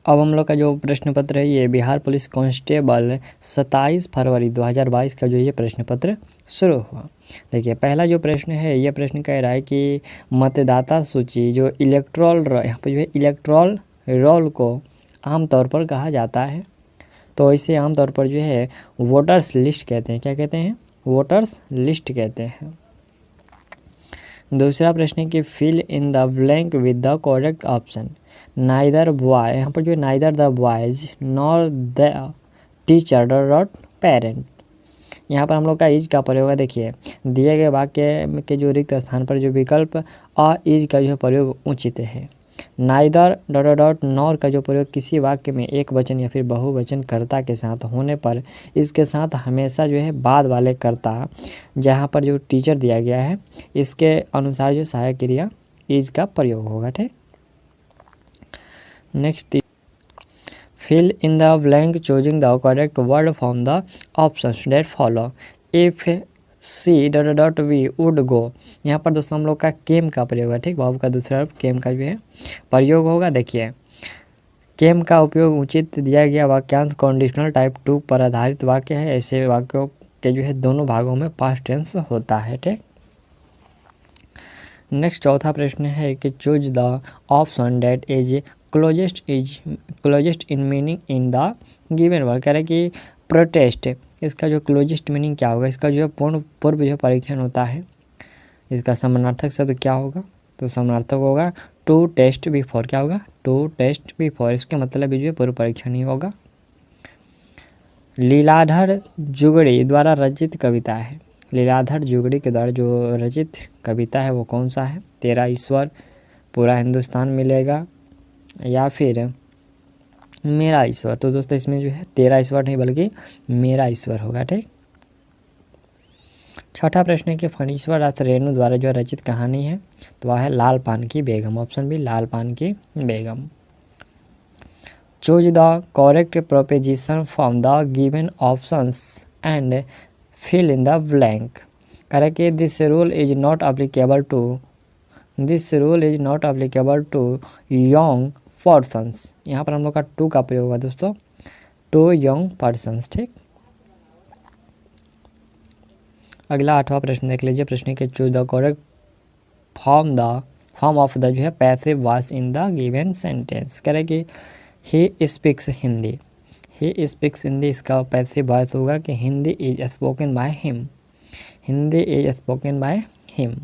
अब हम लोग का जो प्रश्न पत्र है ये बिहार पुलिस कांस्टेबल 27 फरवरी 2022 का जो ये प्रश्न पत्र शुरू हुआ। देखिए पहला जो प्रश्न है ये प्रश्न कह रहा है कि मतदाता सूची जो इलेक्टोरल यहाँ पर जो है इलेक्टोरल रोल को आमतौर पर कहा जाता है, तो इसे आमतौर पर जो है वोटर्स लिस्ट कहते हैं। क्या कहते हैं? वोटर्स लिस्ट कहते हैं। दूसरा प्रश्न है कि fill in the blank with the correct option. Neither boy, यहाँ पर जो neither the boys nor the teacher dot parent, यहाँ पर हम लोग का इज का प्रयोग है। देखिए दिए गए वाक्य के जो रिक्त स्थान पर जो विकल्प अ इज का जो है प्रयोग उचित है। नाइदर डॉट डॉट नॉर का जो प्रयोग किसी वाक्य में एक वचन या फिर बहुवचन कर्ता के साथ होने पर इसके साथ हमेशा जो है बाद वाले कर्ता, जहाँ पर जो टीचर दिया गया है इसके अनुसार जो सहायक क्रिया इज का प्रयोग होगा। ठीक, next, fill in the blank choosing the correct word from the options that follow. If C dot we would go, यहाँ पर दोस्तों हम लोग का केम का प्रयोग है। ठीक, वर्ब का दूसरा केम का जो है प्रयोग होगा। देखिए केम का उपयोग उचित दिया गया वाक्यांश कंडीशनल टाइप 2 पर आधारित वाक्य है। ऐसे वाक्यों के जो है दोनों भागों में पास्ट टेंस होता है। ठीक, नेक्स्ट चौथा प्रश्न है कि choose the option that is closest in meaning in the given word. कह रहे कि प्रोटेस्ट, इसका जो क्लोजेस्ट मीनिंग क्या होगा? इसका जो पूर्व जो परीक्षण होता है इसका समानार्थक शब्द क्या होगा? तो समानार्थक होगा टू टेस्ट बिफोर। क्या होगा? To test before. इसका मतलब जो पूर्व परीक्षण ही होगा। लीलाधर जुगड़ी द्वारा रचित कविता है। लीलाधर जुगड़ी के द्वारा जो रचित कविता है वो कौन सा है? तेरा ईश्वर, पूरा हिंदुस्तान मिलेगा, या फिर मेरा ईश्वर। तो दोस्तों इसमें जो है तेरा ईश्वर नहीं बल्कि मेरा ईश्वर होगा। ठीक, छठा प्रश्न है कि फणीश्वर दास रेणु द्वारा जो रचित कहानी है तो वह है लाल पान की बेगम। Option B Lal Paan ki Begum. Choose the correct proposition from the given options and fill in the blank. करें कि this rule is not applicable to young persons. यहाँ पर हम लोग का टू का प्रयोग होगा दोस्तों, टू यंग पर्सन्स। ठीक, अगला आठवां प्रश्न देख लीजिए। प्रश्न के choose the correct form of the जो है passive voice in the given sentence. करें कि he speaks Hindi, he speaks Hindi, इसका पैसिव वॉइस होगा कि Hindi is spoken by him, Hindi is spoken by him.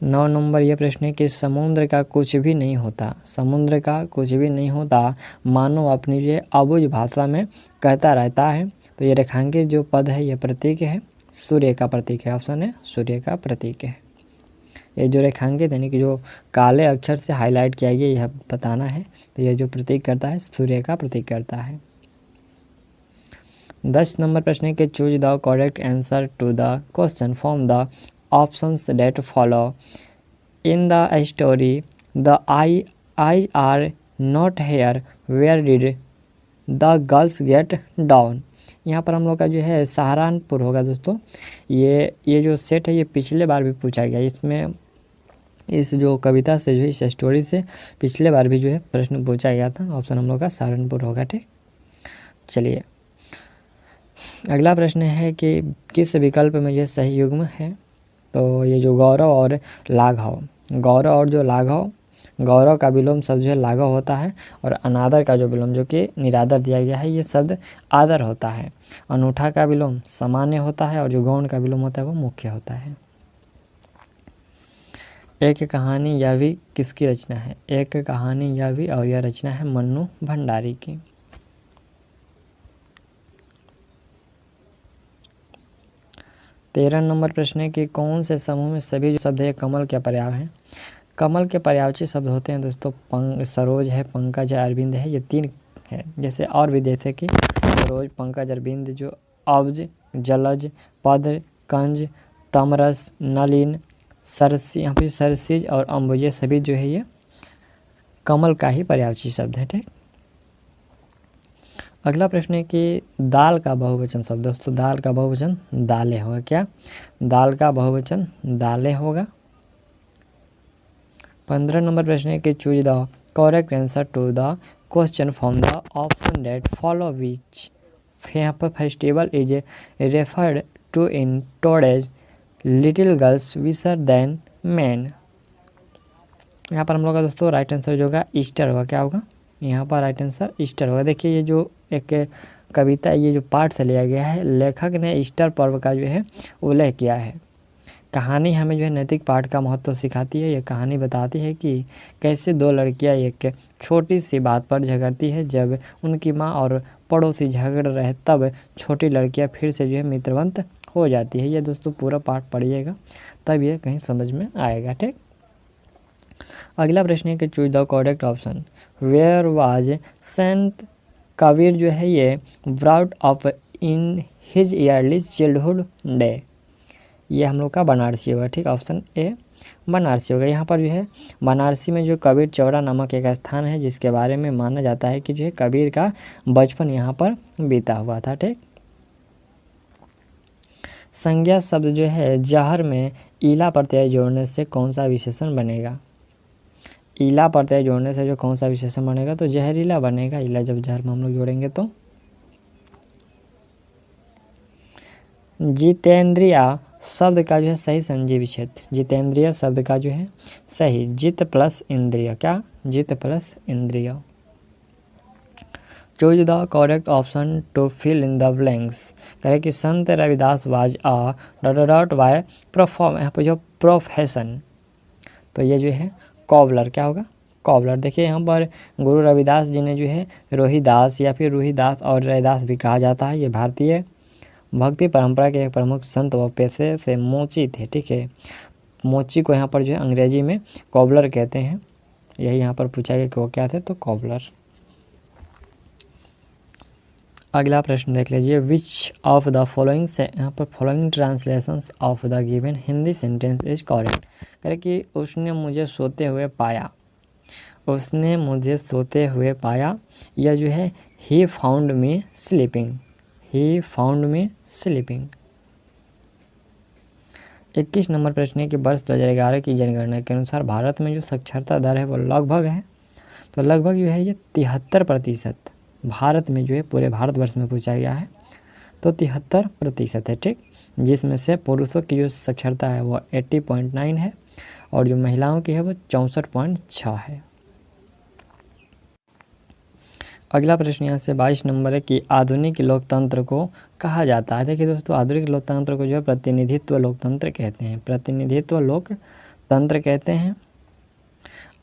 9 number ये प्रश्न है कि समुद्र का कुछ भी नहीं होता, समुद्र का कुछ भी नहीं होता मानो अपनी ये अबुझ भाषा में कहता रहता है। तो ये रेखांकित जो पद है ये प्रतीक है, सूर्य का प्रतीक है। ऑप्शन है सूर्य का प्रतीक है। ये जो रेखांकित यानी कि जो काले अक्षर से हाईलाइट किया गया यह बताना है, तो ये जो प्रतीक करता है सूर्य का प्रतीक करता है। 10 नंबर प्रश्न है कि choose the correct answer to the question from the options that follow. In the story the I are not here where did the girls get down. यहाँ पर हम लोग का जो है सहारनपुर होगा दोस्तों। ये जो सेट है ये पिछले बार भी पूछा गया, इसमें इस जो कविता से जो इस स्टोरी से पिछले बार भी जो है प्रश्न पूछा गया था। ऑप्शन हम लोग का सहारनपुर होगा। ठीक, चलिए अगला प्रश्न है कि किस विकल्प में यह सही युग्म है? तो ये जो गौरव और लाघव, गौरव और जो लाघव, गौरव का विलोम शब्द जो है लाघव होता है, और अनादर का जो विलोम जो कि निरादर दिया गया है ये शब्द आदर होता है। अनूठा का विलोम सामान्य होता है, और जो गौण का विलोम होता है वो मुख्य होता है। एक कहानी यह भी किसकी रचना है? एक कहानी यह भी, और यह रचना है मन्नू भंडारी की। तेरह नंबर प्रश्न है कि कौन से समूह में सभी जो शब्द है कमल के पर्याय हैं? कमल के पर्यायवाची शब्द होते हैं दोस्तों सरोज है, पंकज है, अरविंद है, ये 3 है। जैसे और भी जैसे कि सरोज, पंकज, अरविंद, जो अब्ज, जलज, पद्र, कंज, तमरस, नलिन, सरसी, यहाँ पे सरसिज और अम्बुज, ये सभी जो है ये कमल का ही पर्यायवाची शब्द है। ठीक, अगला प्रश्न है कि दाल का बहुवचन शब्द। दोस्तों दाल का बहुवचन दालें होगा। क्या? दाल का बहुवचन दालें होगा। 15 नंबर प्रश्न है कि choose the correct answer to the question from the option that follow which. यहाँ पर festival is referred to in today's little girls wiser than man. यहाँ पर हम लोग का दोस्तों राइट आंसर जो होगा ईस्टर होगा। क्या होगा यहाँ पर राइट आंसर ईस्टर होगा। देखिए ये जो एक कविता, ये जो पाठ से लिया गया है, लेखक ने ईस्टर पर्व का जो है उल्लेख किया है। कहानी हमें जो है नैतिक पाठ का महत्व सिखाती है। ये कहानी बताती है कि कैसे दो लड़कियां एक छोटी सी बात पर झगड़ती है। जब उनकी माँ और पड़ोसी झगड़ रहे तब छोटी लड़कियां फिर से जो है मित्रवंत हो जाती है। ये दोस्तों पूरा पाठ पढ़िएगा तब ये कहीं समझ में आएगा। ठीक, अगला प्रश्न है कि choose the correct option. Where was saint Kabir जो है ये brought of in his early childhood day. ये हम लोग का बनारसी होगा। ठीक, ऑप्शन ए बनारसी होगा। यहाँ पर जो है बनारसी में जो कबीर चौरा नामक एक स्थान है जिसके बारे में माना जाता है कि जो है कबीर का बचपन यहाँ पर बीता हुआ था। ठीक, संज्ञा शब्द जो है जहर में ईला प्रत्यय जोड़ने से कौन सा विशेषण बनेगा। ईला प्रत्यय जोड़ने से जो कौन सा विशेषण बनेगा तो जहरीला बनेगा। ईला जब जहर में हम लोग जोड़ेंगे तो जितेंद्रिय शब्द का जो है सही संजी विच्छेद। जितेंद्रिय शब्द का जो है सही जित प्लस इंद्रिय। क्या जित प्लस इंद्रिय। Choose the correct option to fill in the blanks. कहे कि संत Ravidas was a dot by perform. यहाँ पर जो प्रोफेशन तो ये जो है कॉबलर। क्या होगा कॉबलर। देखिए यहाँ पर गुरु रविदास जी ने जो है रोहिदास या फिर रूहीदास और रैदास भी कहा जाता है। ये भारतीय भक्ति परंपरा के एक प्रमुख संत व पेशे से मोची थे। ठीक है, मोची को यहाँ पर जो है अंग्रेजी में कॉबलर कहते हैं। यही यहाँ पर पूछा गया कि वो क्या थे तो कॉबलर। अगला प्रश्न देख लीजिए। विच ऑफ द फॉलोइंग से यहाँ पर following translations of the given Hindi sentence is correct. कहे कि उसने मुझे सोते हुए पाया। उसने मुझे सोते हुए पाया। यह जो है he found me sleeping. He found me sleeping. 21 number प्रश्न है कि वर्ष 2011 की जनगणना के अनुसार भारत में जो साक्षरता दर है वो लगभग है तो लगभग जो है ये 73% भारत में जो है पूरे भारतवर्ष में पूछा गया है तो 73% है। ठीक, जिसमें से पुरुषों की जो साक्षरता है वो 80.9 है और जो महिलाओं की है वो 64.6 है। अगला प्रश्न यहाँ से 22 नंबर है कि आधुनिक लोकतंत्र को कहा जाता है। देखिए दोस्तों आधुनिक लोकतंत्र को जो है प्रतिनिधित्व लोकतंत्र कहते हैं। प्रतिनिधित्व लोकतंत्र कहते हैं।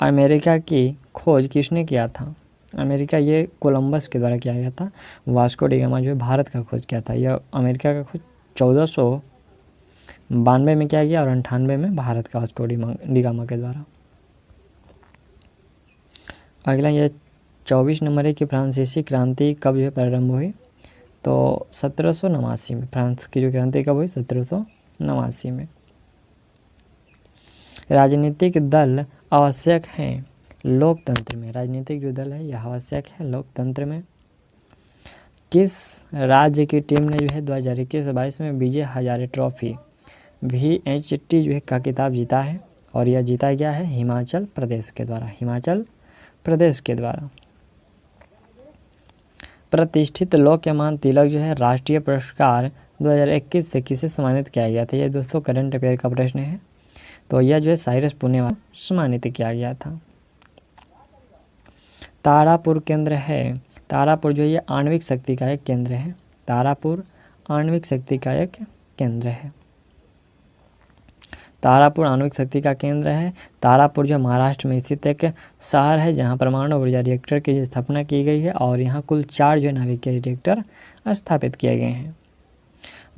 अमेरिका की खोज किसने किया था। अमेरिका ये कोलंबस के द्वारा किया गया था। वास्को डी गामा जो है भारत का खोज किया था। यह अमेरिका का खोज 1492 में किया गया और 98 में भारत का वास्को डी गामा के द्वारा। अगला ये 24 नंबर है कि फ्रांसीसी क्रांति कब जो है प्रारंभ हुई तो 1789 में। फ्रांस की जो क्रांति कब हुई 1789 में। राजनीतिक दल आवश्यक हैं लोकतंत्र में। राजनीतिक जो दल है यह आवश्यक है लोकतंत्र में। किस राज्य की टीम ने जो है 2021-22 में विजय हजारे ट्रॉफी VHT जो है का खिताब जीता है और यह जीता गया है हिमाचल प्रदेश के द्वारा। हिमाचल प्रदेश के द्वारा। प्रतिष्ठित लोकमान तिलक जो है राष्ट्रीय पुरस्कार 2021 से किसे सम्मानित किया गया था। यह दोस्तों करंट अफेयर का प्रश्न है तो यह जो है साइरस पुनेवाला सम्मानित किया गया था। तारापुर केंद्र है। तारापुर जो ये आणविक शक्ति का एक केंद्र है। तारापुर आणविक शक्ति का एक केंद्र है। तारापुर आणविक शक्ति का केंद्र है। तारापुर जो महाराष्ट्र में स्थित एक शहर है जहां परमाणु ऊर्जा रिएक्टर की स्थापना की गई है और यहां कुल 4 जो नाभिकीय रिएक्टर स्थापित किए गए हैं।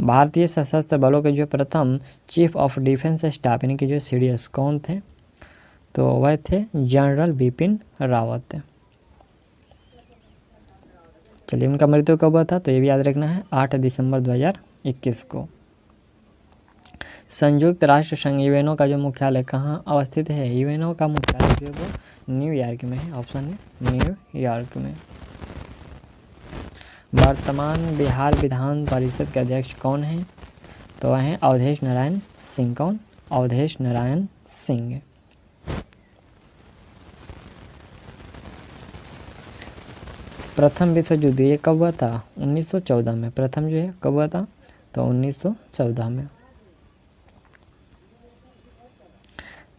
भारतीय सशस्त्र बलों के जो प्रथम चीफ ऑफ डिफेंस स्टाफ यानी कि जो CDS कौन थे तो वह थे जनरल बिपिन रावत। चलिए उनका मृत्यु कब हुआ था तो ये भी याद रखना है 8 दिसंबर 2021 को। संयुक्त राष्ट्र संघ यूएनओ का जो मुख्यालय कहाँ अवस्थित है। यूएनओ का मुख्यालय जो है वो न्यूयॉर्क में है। ऑप्शन है न्यूयॉर्क में। वर्तमान बिहार विधान परिषद के अध्यक्ष कौन हैं तो वह हैं अवधेश नारायण सिंह। कौन अवधेश नारायण सिंह। प्रथम विश्व युद्ध ये कब हुआ था? 1914 में। प्रथम जो है कब हुआ था? तो 1914 में।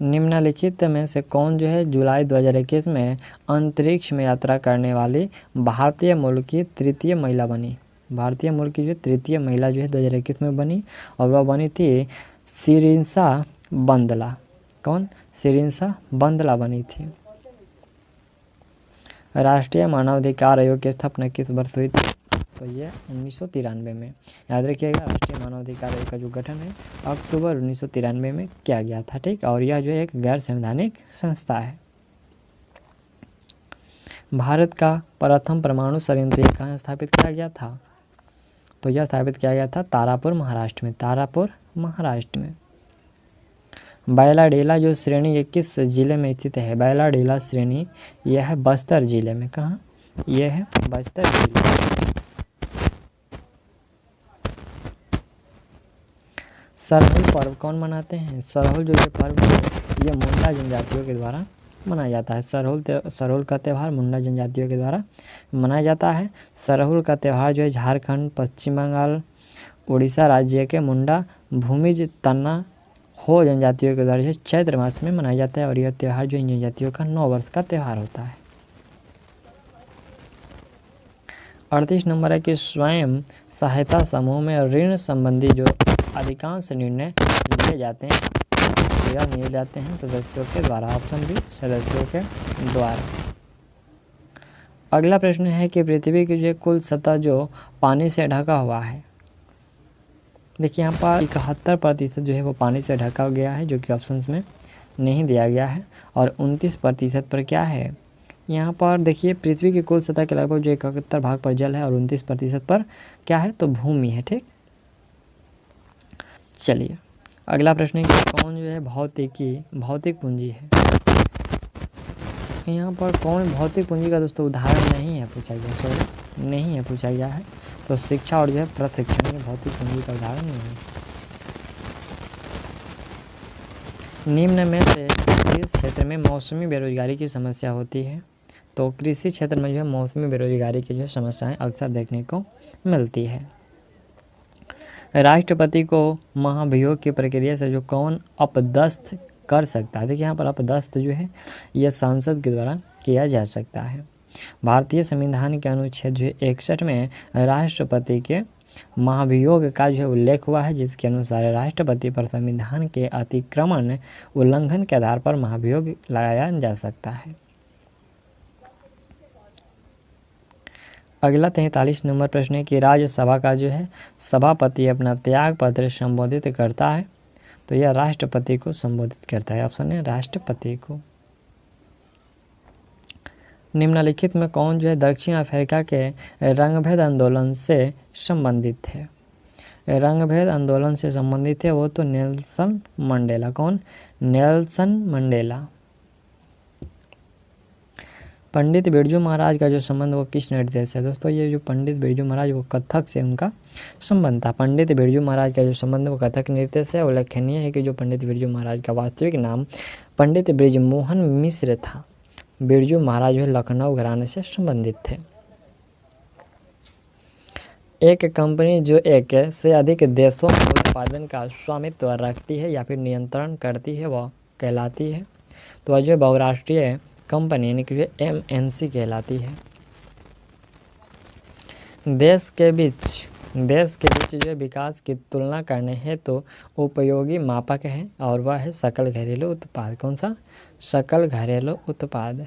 निम्नलिखित में से कौन जो है जुलाई 2021 में अंतरिक्ष में यात्रा करने वाली भारतीय मूल की तृतीय महिला बनी? भारतीय मूल की जो तृतीय महिला जो है 2021 में बनी, और वह बनी थी शिरीषा बंदला। कौन? शिरीषा बंदला बनी थी। राष्ट्रीय मानवाधिकार आयोग की स्थापना किस वर्ष हुई थी? तो ये 1993 में। याद रखिएगा, राष्ट्रीय मानवाधिकार आयोग का जो गठन है अक्टूबर 1993 में किया गया था। ठीक, और यह जो एक गैर संवैधानिक संस्था है। भारत का प्रथम परमाणु संयंत्र कहाँ स्थापित किया गया था? तो यह स्थापित किया गया था तारापुर महाराष्ट्र में। तारापुर महाराष्ट्र में। बैलाडीला जो श्रेणी ये किस जिले में स्थित है? बैलाडीला श्रेणी यह है बस्तर जिले में। कहाँ? यह है बस्तर जिले में। सरहुल पर्व कौन मनाते हैं? सरहुल जो ये पर्व है ये मुंडा जनजातियों के द्वारा मनाया जाता है। सरहुल का त्यौहार मुंडा जनजातियों के द्वारा मनाया जाता है। सरहुल का त्यौहार जो है झारखंड, पश्चिम बंगाल, उड़ीसा राज्य के मुंडा भूमिज तन्ना हो जनजातियों के द्वारा चैत्र मास में मनाया जाता है, और यह त्यौहार जो इन जनजातियों का 9 वर्ष का त्यौहार होता है। 38 नंबर है कि स्वयं सहायता समूह में ऋण संबंधी जो अधिकांश निर्णय लिए जाते हैं, यह लिए जाते हैं सदस्यों के द्वारा। ऑप्शन बी, सदस्यों के द्वारा। अगला प्रश्न है कि पृथ्वी की जो कुल सतह जो पानी से ढका हुआ है, देखिए यहाँ पर 71% जो है वो पानी से ढका गया है, जो कि ऑप्शंस में नहीं दिया गया है, और 29% पर क्या है? यहाँ पर देखिए पृथ्वी की कुल सतह के लगभग जो 71 भाग पर जल है, और 29% पर क्या है? तो भूमि है। ठीक, चलिए अगला प्रश्न है कि कौन जो है भौतिक पूंजी है? यहाँ पर कौन भौतिक पूंजी का दोस्तों उदाहरण नहीं है पूछा गया, सॉरी नहीं है पूछा गया है। तो शिक्षा और जो है प्रशिक्षण ये भौतिक पूंजी का उदाहरण नहीं है। निम्न में से किस क्षेत्र में मौसमी बेरोजगारी की समस्या होती है? तो कृषि क्षेत्र में जो है मौसमी बेरोजगारी की जो है समस्याएं अक्सर देखने को मिलती है। राष्ट्रपति को महाभियोग की प्रक्रिया से जो कौन अपदस्थ कर सकता है? देखिए यहाँ पर अपदस्थ जो है यह सांसद के द्वारा किया जा सकता है। भारतीय संविधान के अनुच्छेद जो 61 में राष्ट्रपति के महाभियोग का जो है उल्लेख हुआ है, जिसके अनुसार राष्ट्रपति पर संविधान के अतिक्रमण उल्लंघन के आधार पर महाभियोग लगाया जा सकता है। अगला 43 नंबर प्रश्न है कि राज्यसभा का जो है सभापति अपना त्याग पत्र संबोधित करता है? तो यह राष्ट्रपति को संबोधित करता है। ऑप्शन है राष्ट्रपति को। निम्नलिखित में कौन जो है दक्षिण अफ्रीका के रंगभेद आंदोलन से संबंधित है? रंगभेद आंदोलन से संबंधित है वो तो नेल्सन मंडेला। कौन? Nelson Mandela. पंडित बिरजू महाराज का जो संबंध वो किस नृत्य से है? दोस्तों ये जो पंडित बिरजू महाराज वो कथक से उनका संबंध था। पंडित बिरजू महाराज का जो संबंध वो कथक नृत्य से। उल्लेखनीय है कि जो पंडित बिरजू महाराज का वास्तविक नाम पंडित बृजमोहन मिश्र था। बिरजू महाराज जो है लखनऊ घराने से संबंधित थे। एक कंपनी जो एक से अधिक देशों में उत्पादन का स्वामित्व रखती है या फिर नियंत्रण करती है वह कहलाती है? तो वह जो बहुराष्ट्रीय कंपनी यानी कि MNC कहलाती है। देश के बीच जो है विकास की तुलना करने हेतु तो उपयोगी मापक है, और वह है सकल घरेलू उत्पाद। कौन सा? सकल घरेलू उत्पाद।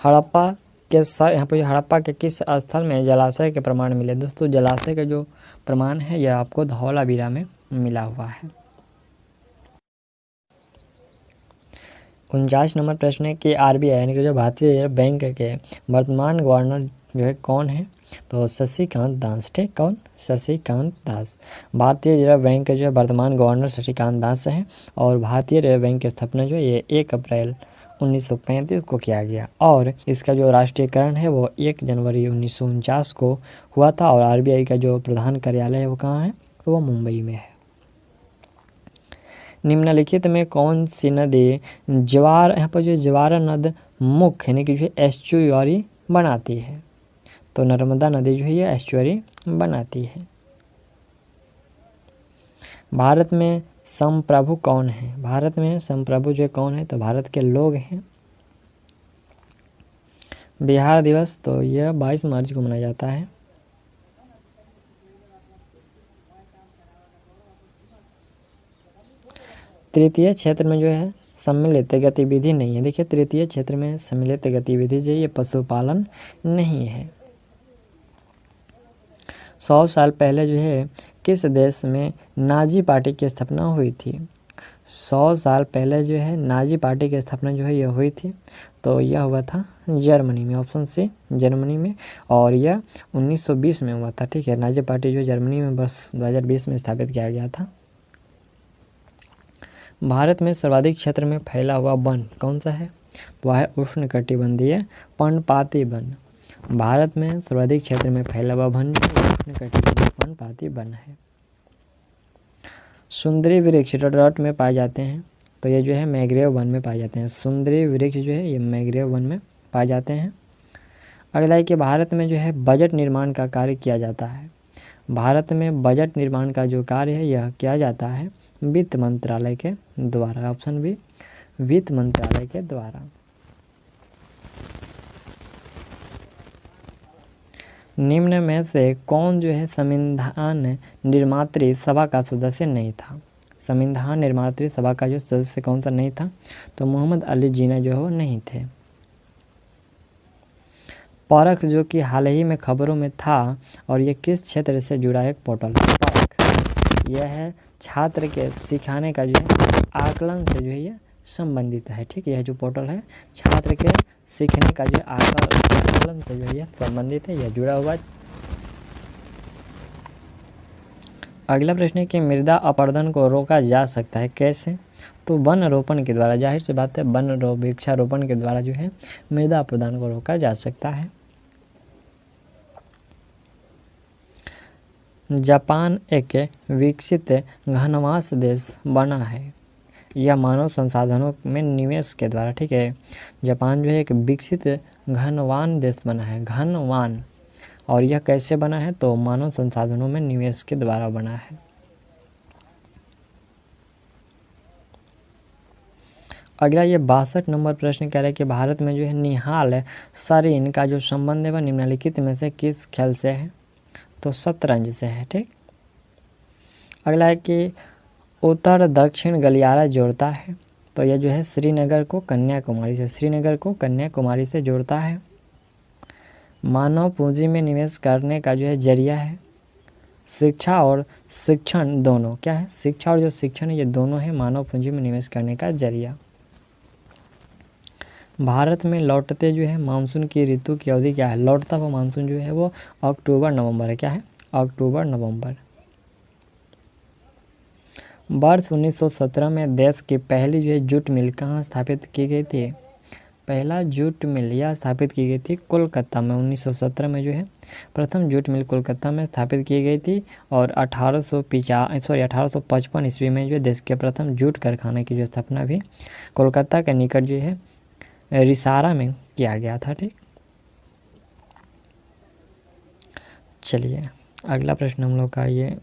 हड़प्पा के यहाँ पर हड़प्पा के किस स्थल में जलाशय के प्रमाण मिले? दोस्तों जलाशय का जो प्रमाण है यह आपको धौलावीरा में मिला हुआ है। 49 नंबर प्रश्न है कि RBI यानी कि जो भारतीय रिजर्व बैंक के वर्तमान गवर्नर जो है कौन है? तो शशिकांत दास। ठीक, कौन? शशिकांत दास। भारतीय रिजर्व बैंक के जो है वर्तमान गवर्नर शशिकांत दास हैं, और भारतीय रिजर्व बैंक की स्थापना जो है ये 1 अप्रैल 1935 को किया गया, और इसका जो राष्ट्रीयकरण है वो 1 जनवरी 1949 को हुआ था, और RBI का जो प्रधान कार्यालय है वो कहाँ है? तो वो मुंबई में है। निम्नलिखित में कौन सी नदी ज्वार, यहाँ पर जो ज्वार नद मुख्य यानी कि जो है एस्चुअरी बनाती है? तो नर्मदा नदी जो है ये एस्चुअरी बनाती है। भारत में संप्रभु कौन है? भारत में संप्रभु जो कौन है? तो भारत के लोग हैं। बिहार दिवस तो यह 22 मार्च को मनाया जाता है। तृतीय क्षेत्र में जो है सम्मिलित गतिविधि नहीं है। देखिए तृतीय क्षेत्र में सम्मिलित गतिविधि जो ये पशुपालन नहीं है। 100 साल पहले जो है किस देश में नाजी पार्टी की स्थापना हुई थी? 100 साल पहले जो है नाजी पार्टी की स्थापना जो है यह हुई थी, तो यह हुआ था जर्मनी में, ऑप्शन सी जर्मनी में, और यह 1920 में हुआ था। ठीक है, नाजी पार्टी जो जर्मनी में वर्ष 2020 में स्थापित किया गया था। भारत में सर्वाधिक क्षेत्र में फैला हुआ वन कौन सा है? वह है उष्णकटिबंधीय पर्णपाती वन। भारत में सर्वाधिक क्षेत्र में फैला हुआ वन उष्णकटिबंधीय पर्णपाती वन है। सुंदरी वृक्ष रट में पाए जाते हैं, तो ये जो है मैंग्रोव वन में पाए जाते हैं। सुंदरी वृक्ष जो है ये मैंग्रोव वन में पाए जाते हैं। अगला है कि भारत में जो है बजट निर्माण का कार्य किया जाता है। भारत में बजट निर्माण का जो कार्य है यह किया जाता है वित्त मंत्रालय के द्वारा। ऑप्शन बी वित्त मंत्रालय के द्वारा। निम्न में से कौन जो है संविधान निर्मात्री सभा का सदस्य नहीं था? संविधान निर्मात्री सभा का जो सदस्य कौन सा नहीं था? तो मोहम्मद अली जिन्ना जो है वो नहीं थे। परख जो कि हाल ही में खबरों में था और ये किस क्षेत्र से जुड़ा एक पोर्टल है? परख यह है छात्र के सिखाने का जो है आकलन से जो है ये संबंधित है। ठीक है, यह जो पोर्टल है छात्र के सीखने का जो आकलन से जो है यह संबंधित है, यह जुड़ा हुआ है। अगला प्रश्न है कि मृदा अपरदन को रोका जा सकता है कैसे? तो वन रोपण के द्वारा। जाहिर सी बात है वृक्षारोपण के द्वारा जो है मृदा अपरदन को रोका जा सकता है। जापान एक विकसित घनवास देश बना है, यह मानव संसाधनों में निवेश के द्वारा। ठीक है, जापान जो है एक विकसित घनवान देश बना है, घनवान, और यह कैसे बना है? तो मानव संसाधनों में निवेश के द्वारा बना है। अगला ये 62 नंबर प्रश्न कह रहा है कि भारत में जो है निहाल सरीन का जो संबंध है वह निम्नलिखित में से किस खेल से है? तो शतरंज से है। ठीक, अगला है कि उत्तर दक्षिण गलियारा जोड़ता है, तो यह जो है श्रीनगर को कन्याकुमारी से जोड़ता है। मानव पूंजी में निवेश करने का जो है जरिया है। शिक्षा और शिक्षण दोनों क्या है? शिक्षा और जो शिक्षण है ये दोनों है मानव पूंजी में निवेश करने का जरिया। भारत में लौटते जो है मानसून की ऋतु की अवधि क्या है? लौटता हुआ मानसून जो है वो अक्टूबर नवंबर है। क्या है? अक्टूबर नवंबर। वर्ष 1917 में देश की पहली जो है जूट मिल कहाँ स्थापित की गई थी? पहला जूट मिल यह स्थापित की गई थी कोलकाता में। 1917 में जो है प्रथम जूट मिल कोलकाता में स्थापित की गई थी, और 1855 ईस्वी में जो देश के प्रथम जूट कारखाने की जो स्थापना भी कोलकाता के निकट जो है रिसारा में किया गया था। ठीक, चलिए अगला प्रश्न हम लोग का ये,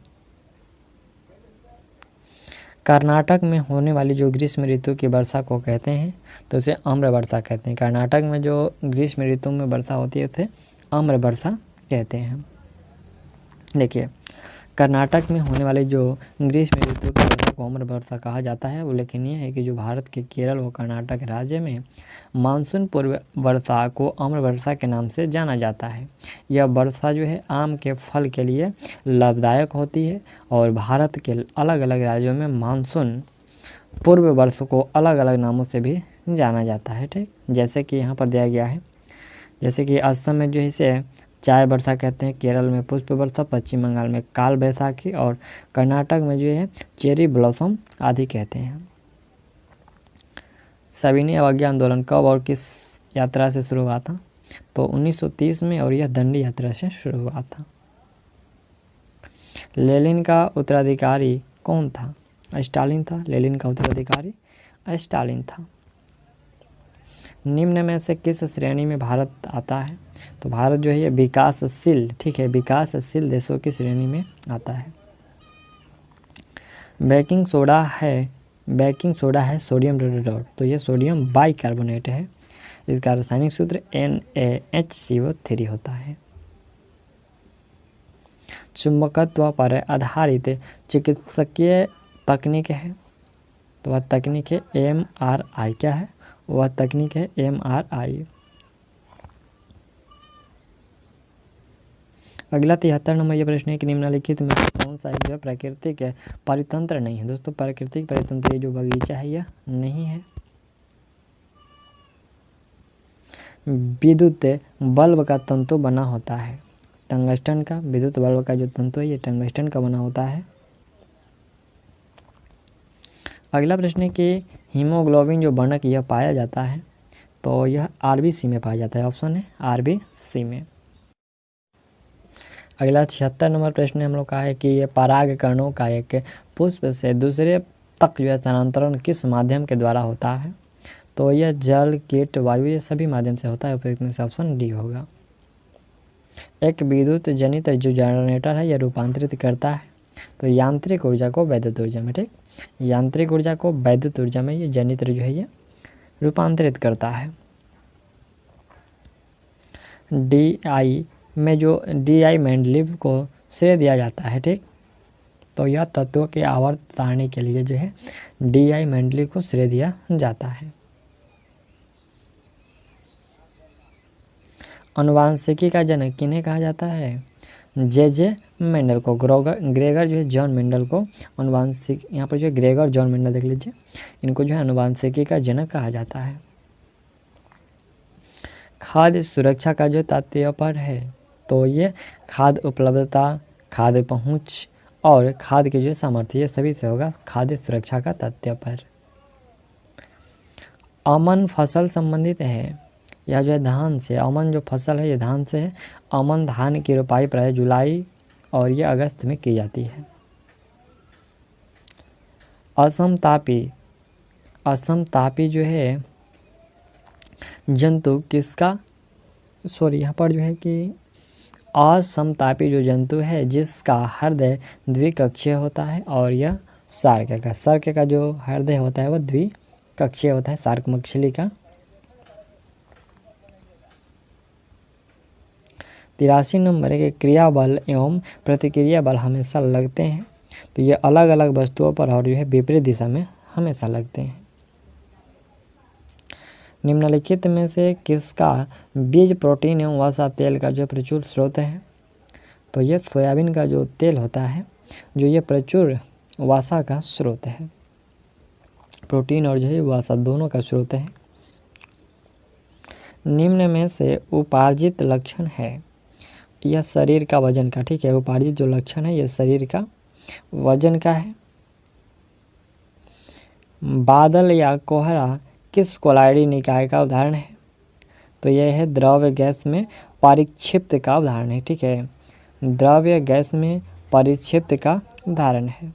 कर्नाटक में होने वाली जो ग्रीष्म ऋतु की वर्षा को कहते हैं तो उसे आम्र वर्षा कहते हैं। कर्नाटक में जो ग्रीष्म ऋतु में वर्षा होती है उसे आम्र वर्षा कहते हैं। देखिए कर्नाटक में होने वाली जो ग्रीष्म ऋतु की वर्षा को आम्र वर्षा कहा जाता है। उल्लेखनीय है कि जो भारत के केरल व कर्नाटक राज्य में मानसून पूर्व वर्षा को आम्र वर्षा के नाम से जाना जाता है। यह वर्षा जो है आम के फल के लिए लाभदायक होती है, और भारत के अलग अलग राज्यों में मानसून पूर्व वर्ष को अलग अलग नामों से भी जाना जाता है। ठीक, जैसे कि यहाँ पर दिया गया है, जैसे कि असम में जो है इसे चाय वर्षा कहते हैं, केरल में पुष्प वर्षा, पश्चिम बंगाल में काल बैसाखी, और कर्नाटक में जो है चेरी ब्लॉसम आदि कहते हैं। सविनय अवज्ञा आंदोलन कब और किस यात्रा से शुरू हुआ था? तो 1930 में, और यह दंडी यात्रा से शुरू हुआ था। लेनिन का उत्तराधिकारी कौन था? स्टालिन था। लेनिन का उत्तराधिकारी स्टालिन था। निम्न में से किस श्रेणी में भारत आता है? तो भारत जो है ये विकासशील, ठीक है, विकासशील देशों की श्रेणी में आता है। बेकिंग सोडा है सोडियम डॉट, तो ये सोडियम बाइकार्बोनेट है। इसका रासायनिक सूत्र NaHCO3 होता है। चुंबकत्व पर आधारित चिकित्सकीय तकनीक है, तो वह तकनीक है MRI। क्या है? वह तकनीक है MRI। अगला 73 नंबर ये प्रश्न है कि निम्नलिखित में से कौन सा एक जो प्राकृतिक परितंत्र नहीं है? दोस्तों प्राकृतिक परितंत्र ये जो बगीचा है यह नहीं है। विद्युत बल्ब का तंतु बना होता है टंगस्टन का। विद्युत बल्ब का जो तंतु है ये टंगस्टन का बना होता है। अगला प्रश्न है कि हीमोग्लोबिन जो बनक यह पाया जाता है, तो यह RBC में पाया जाता है। ऑप्शन है RBC में। अगला 76 नंबर प्रश्न हम लोग का है कि ये परागकणों का एक पुष्प से दूसरे तक जो है स्थानांतरण किस माध्यम के द्वारा होता है? तो यह जल, कीट, वायु, ये सभी माध्यम से होता है। उपयुक्त में से ऑप्शन डी होगा। एक विद्युत जनित जो जनरेटर है यह रूपांतरित करता है, तो यांत्रिक ऊर्जा को वैद्युत ऊर्जा में, ठीक, यांत्रिक ऊर्जा को वैद्युत ऊर्जा में ये जनित्र जो है ये रूपांतरित करता है। DI में जो DI मेंडलीव को श्रेय दिया जाता है, ठीक, तो यह तत्वों के आवर्त सारणी के लिए जो है DI मेंडलीव को श्रेय दिया जाता है। अनुवांशिकी का जनक किन्हें कहा जाता है? जे मेंडल को। ग्रेगर जो है जॉन मेंडल को अनुवांशिक, यहाँ पर जो है ग्रेगर जॉन मेंडल देख लीजिए, इनको जो है अनुवांशिकी का जनक कहा जाता है। खाद्य सुरक्षा का जो तात्पर्य पर है, तो ये खाद्य उपलब्धता, खाद्य पहुंच और खाद्य की जो सामर्थ्य, ये सभी से होगा खाद्य सुरक्षा का तात्पर्य पर। अमन फसल संबंधित है, यह जो है धान से, अमन जो फसल है ये धान से है। अमन धान की रोपाई प्राय जुलाई और ये अगस्त में की जाती है। असमतापी जो है जंतु किसका, यहाँ पर जो है कि असमतापी जो जंतु है जिसका हृदय द्विकक्षीय होता है, और यह सार्क का जो हृदय होता है वह द्विकक्षीय होता है, सार्क मछली का। 83 नंबर है कि क्रिया बल एवं प्रतिक्रिया बल हमेशा लगते हैं, तो ये अलग अलग वस्तुओं पर और जो है विपरीत दिशा में हमेशा लगते हैं। निम्नलिखित में से किसका बीज प्रोटीन एवं वसा तेल का जो प्रचुर स्रोत है? तो ये सोयाबीन का जो तेल होता है जो ये प्रचुर वसा का स्रोत है, प्रोटीन और जो है वसा दोनों का स्रोत है। निम्न में से उपार्जित लक्षण है, यह शरीर का वजन का, ठीक है, उपार्जित जो लक्षण है यह शरीर का वजन का है। बादल या कोहरा किस कोलाइडी निकाय का उदाहरण है? तो यह है द्रव्य गैस में परिक्षिप्त का उदाहरण है, ठीक है, द्रव्य गैस में परिक्षिप्त का उदाहरण है।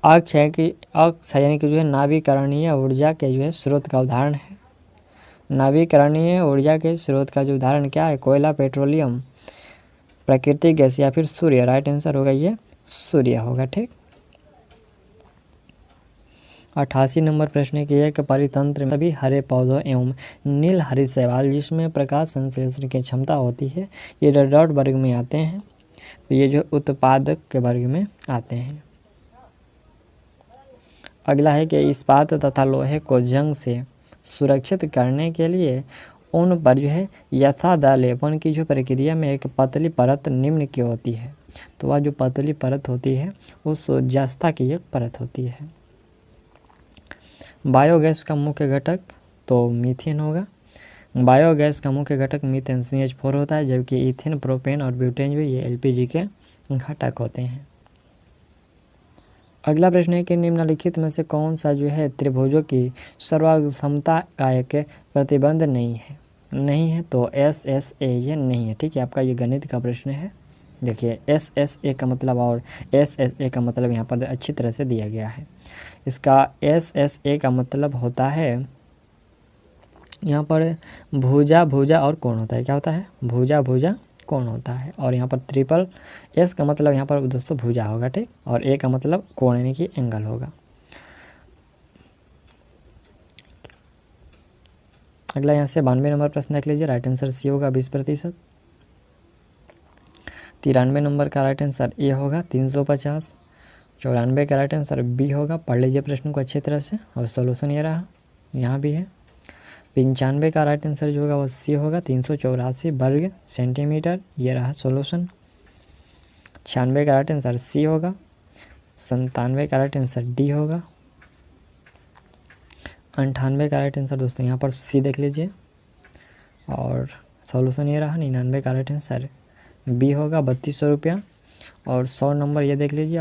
अक्ष यानी कि जो है नावीकरणीय ऊर्जा के जो है स्रोत का उदाहरण है। नावीकरणीय ऊर्जा के स्रोत का जो उदाहरण क्या है? कोयला, पेट्रोलियम, प्राकृतिक गैस या फिर सूर्य। राइट आंसर होगा ये सूर्य होगा, ठीक। 88 नंबर प्रश्न की एक परितंत्र में सभी हरे पौधों एवं नील हरी शैवाल जिसमें प्रकाश संश्लेषण की क्षमता होती है ये डॉट वर्ग में आते हैं, तो ये जो उत्पादक के वर्ग में आते हैं। अगला है कि इस्पात तथा लोहे को जंग से सुरक्षित करने के लिए उन पर जो है यथादा लेपन की जो प्रक्रिया में एक पतली परत निम्न की होती है, तो वह जो पतली परत होती है उस जस्ता की एक परत होती है। बायोगैस का मुख्य घटक तो मीथेन होगा। बायोगैस का मुख्य घटक मीथेन CH4 होता है, जबकि ईथेन, प्रोपेन और ब्यूटेन जो ये LPG के घटक होते हैं। अगला प्रश्न है कि निम्नलिखित में से कौन सा जो है त्रिभुजों की सर्वाक्षमता का एक प्रतिबंध नहीं है? तो SSA ये नहीं है, ठीक है, आपका ये गणित का प्रश्न है। देखिए SSA का मतलब और SSA का मतलब यहाँ पर अच्छी तरह से दिया गया है। इसका SSA का मतलब होता है यहाँ पर भुजा भुजा और कोण होता है। क्या होता है? भुजा भुजा कोण होता है। और यहाँ पर ट्रिपल S का मतलब यहाँ पर दोस्तों भुजा होगा, ठीक। और A का मतलब कोण यानी कि एंगल होगा। अगला यहाँ से 92 नंबर प्रश्न देख लीजिए। राइट आंसर C होगा 20%। 93 नंबर का राइट आंसर A होगा 350। 94 का राइट आंसर B होगा। पढ़ लीजिए प्रश्न को अच्छी तरह से। और सॉल्यूशन ये रहा, यहाँ भी है। 95 का राइट आंसर जो होगा वो C होगा 384 वर्ग सेंटीमीटर। ये रहा सॉल्यूशन। 96 का राइट आंसर C होगा। 97 का राइट आंसर D होगा। 98 का राइट आंसर दोस्तों यहाँ पर C देख लीजिए। और सॉल्यूशन ये रहा। 99 का राइट आंसर B होगा 3200 रुपया। और 100 नंबर ये देख लीजिए।